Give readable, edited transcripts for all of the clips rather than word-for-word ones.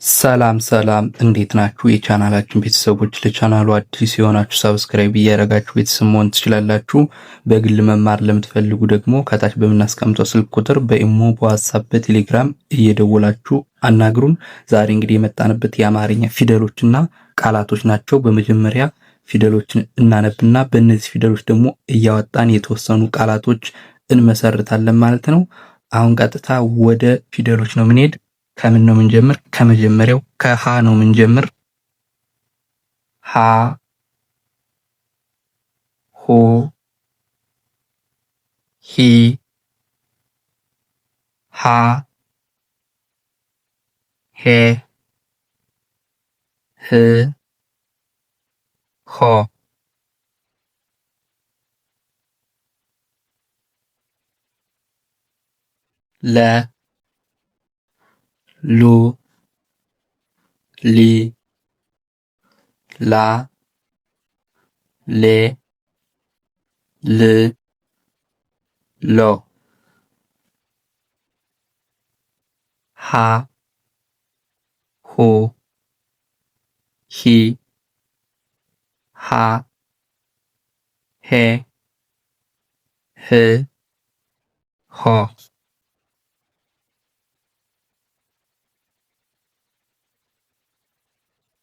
ሰላም እንዴት ናችሁ? የቻናላችን ቤተሰቦች ለቻናሉ አዲስ የሆናችሁ ሰብስክራይብ እያደረጋችሁ ቤተሰብ መሆን ትችላላችሁ። በግል መማር ለምትፈልጉ ደግሞ ከታች በምናስቀምጠው ስልክ ቁጥር በኢሞ፣ በዋትስአፕ፣ በቴሌግራም እየደወላችሁ አናግሩን። ዛሬ እንግዲህ የመጣንበት የአማርኛ ፊደሎችና ቃላቶች ናቸው። በመጀመሪያ ፊደሎችን እናነብና በእነዚህ ፊደሎች ደግሞ እያወጣን የተወሰኑ ቃላቶች እንመሰርታለን ማለት ነው። አሁን ቀጥታ ወደ ፊደሎች ነው የምንሄድ። ከምን ነው የምንጀምር? ከመጀመሪያው ከሃ ነው የምንጀምር። ሃ ሆ ሂ ሃ ሄ ህ ሆ ለ ሉ ሊ ላ ሌ ል ሎ ሃ ሁ ሂ ሃ ሄ ህ ሆ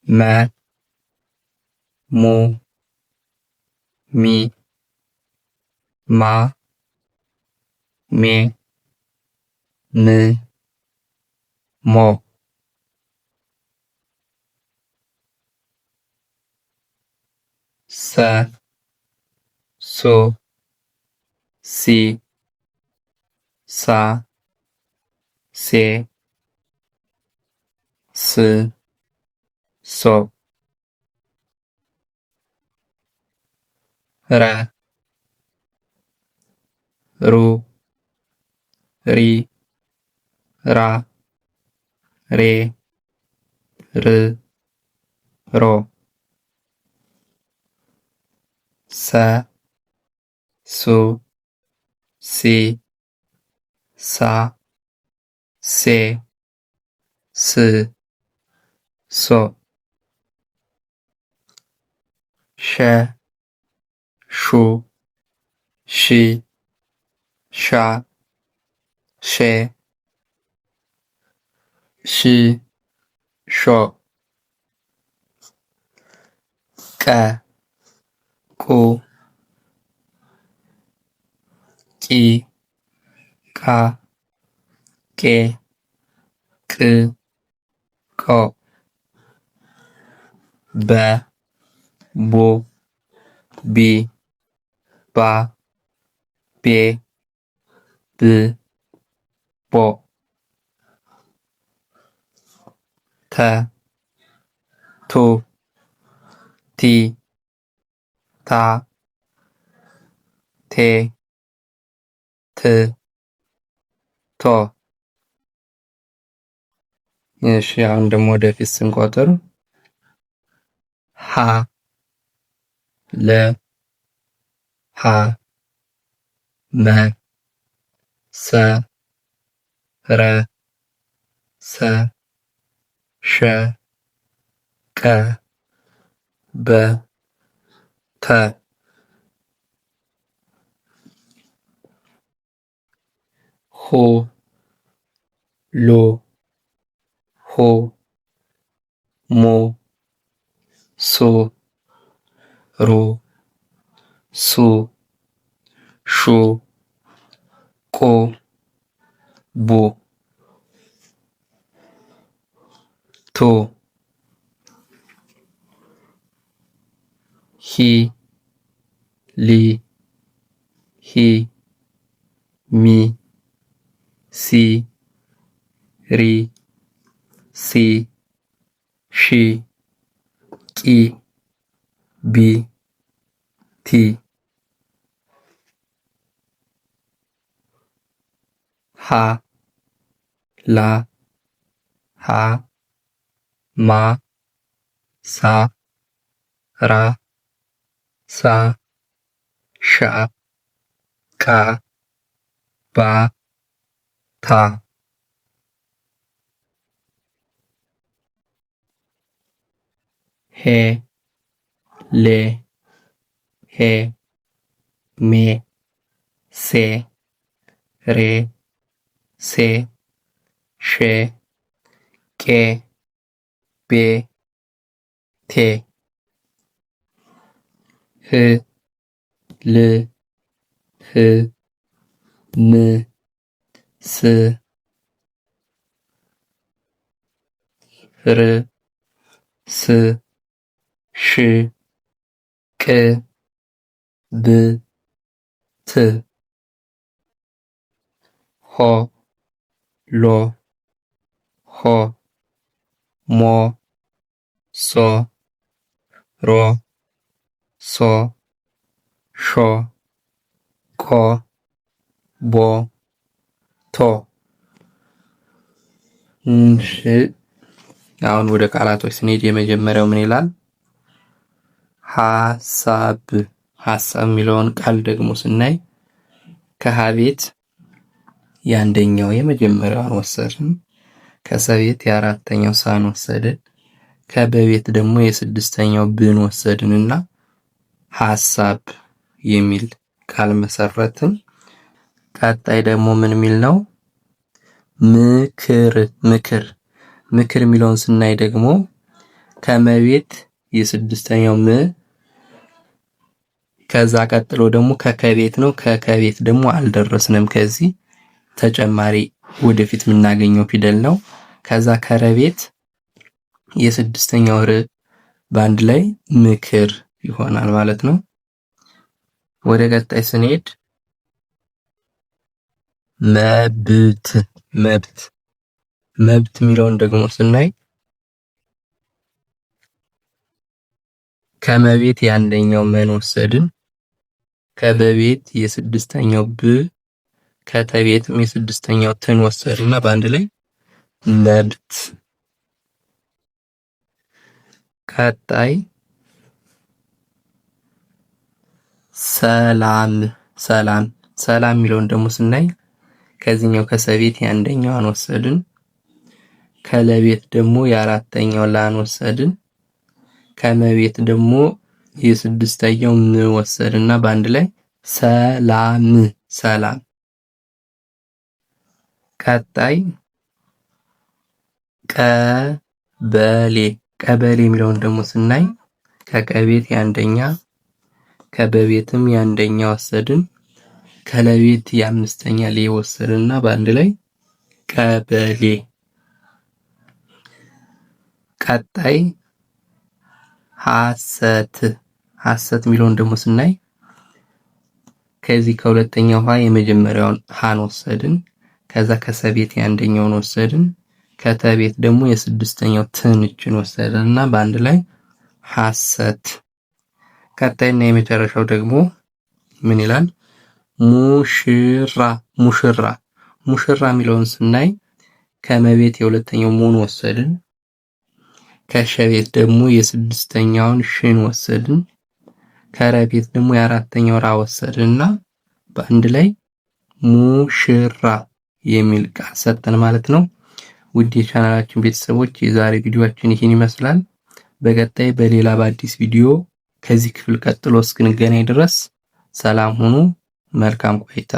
መ ሙ ሚ ማ ሜ ም ሞ ሰ ሶ ሲ ሳ ሴ ስ ሶ ረ ሩ ሪ ራ ሬ ር ሮ ሰ ሱ ሲ ሳ ሴ ስ ሶ ሸ ሹ ሺ ሻ ሼ ሺ ሾ ቀ ቁ ቂ ቃ ቄ ቅ ቆ በ ቦ ቢ ባ ቤ ብ ቦ ተ ቱ ቲ ታ ቴ ት ቶ። እሺ አሁን ደግሞ ወደፊት ስንቆጥር ሀ ለ ሀ መ ሰ ረ ሰ ሸ ቀ በ ተ ሁ ሉ ሁ ሙ ሱ ሩ ሱ ሹ ቁ ቡ ቱ ሂ ሊ ሂ ሚ ሲ ሪ ሲ ሺ ቂ ቢ ቲ ሃ ላ ሃ ማ ሳ ራ ሳ ሻ ቃ ባ ታ ሄ ሌ ሄ ሜ ሴ ሬ ሴ ሼ ቄ ቤ ቴ ህ ል ህ ም ስ ር ስ ሽ ቅ ብ ት ሆ ሎ ሆ ሞ ሶ ሮ ሶ ሾ ቆ ቦ ቶ። እሺ አሁን ወደ ቃላቶች ስንሄድ የመጀመሪያው ምን ይላል? ሐሳብ። ሐሳብ የሚለውን ቃል ደግሞ ስናይ ከሀ ቤት የአንደኛው የመጀመሪያውን ወሰድን፣ ከሰቤት የአራተኛው ሳን ወሰድን፣ ከበቤት ደግሞ የስድስተኛው ብን ወሰድንና ሐሳብ የሚል ቃል መሰረትን። ቀጣይ ደግሞ ምን የሚል ነው? ምክር። ምክር ምክር የሚለውን ስናይ ደግሞ ከመቤት የስድስተኛው ም፣ ከዛ ቀጥሎ ደግሞ ከከቤት ነው። ከከቤት ደግሞ አልደረስንም። ከዚህ ተጨማሪ ወደፊት የምናገኘው ፊደል ነው። ከዛ ከረቤት የስድስተኛው ር በአንድ ላይ ምክር ይሆናል ማለት ነው። ወደ ቀጣይ ስንሄድ መብት። መብት መብት የሚለውን ደግሞ ስናይ ከመቤት የአንደኛው መን ወሰድን፣ ከበቤት የስድስተኛው ብ፣ ከተቤትም የስድስተኛው ትን ወሰድና በአንድ ላይ መብት። ቀጣይ ሰላም። ሰላም ሰላም የሚለውን ደግሞ ስናይ ከዚህኛው ከሰቤት የአንደኛዋን ወሰድን፣ ከለቤት ደግሞ የአራተኛው ላን ወሰድን፣ ከመቤት ደግሞ የስድስተኛው ም ወሰድና በአንድ ላይ ሰላም። ሰላም። ቀጣይ ቀበሌ። ቀበሌ የሚለውን ደግሞ ስናይ ከቀቤት የአንደኛ፣ ከበቤትም የአንደኛ ወሰድን፣ ከለቤት የአምስተኛ ሌ ወሰድንና በአንድ ላይ ቀበሌ። ቀጣይ ሐሰት። ሐሰት የሚለውን ደግሞ ስናይ ከዚህ ከሁለተኛው ሀ የመጀመሪያውን ሀን ወሰድን፣ ከዛ ከሰቤት የአንደኛውን ወሰድን፣ ከተቤት ደግሞ የስድስተኛው ትንችን ወሰድን እና በአንድ ላይ ሐሰት። ቀጣይና የመጨረሻው ደግሞ ምን ይላል? ሙሽራ። ሙሽራ። ሙሽራ የሚለውን ስናይ ከመቤት የሁለተኛው ሙን ወሰድን፣ ከሸቤት ደግሞ የስድስተኛውን ሽን ወሰድን፣ ከረቤት ደግሞ የአራተኛው ራ ወሰድንና በአንድ ላይ ሙሽራ የሚል ቃል ሰጠን ማለት ነው። ውድ የቻናላችን ቤተሰቦች የዛሬ ቪዲዮአችን ይህን ይመስላል። በቀጣይ በሌላ በአዲስ ቪዲዮ ከዚህ ክፍል ቀጥሎ እስክንገናኝ ድረስ ሰላም ሁኑ። መልካም ቆይታ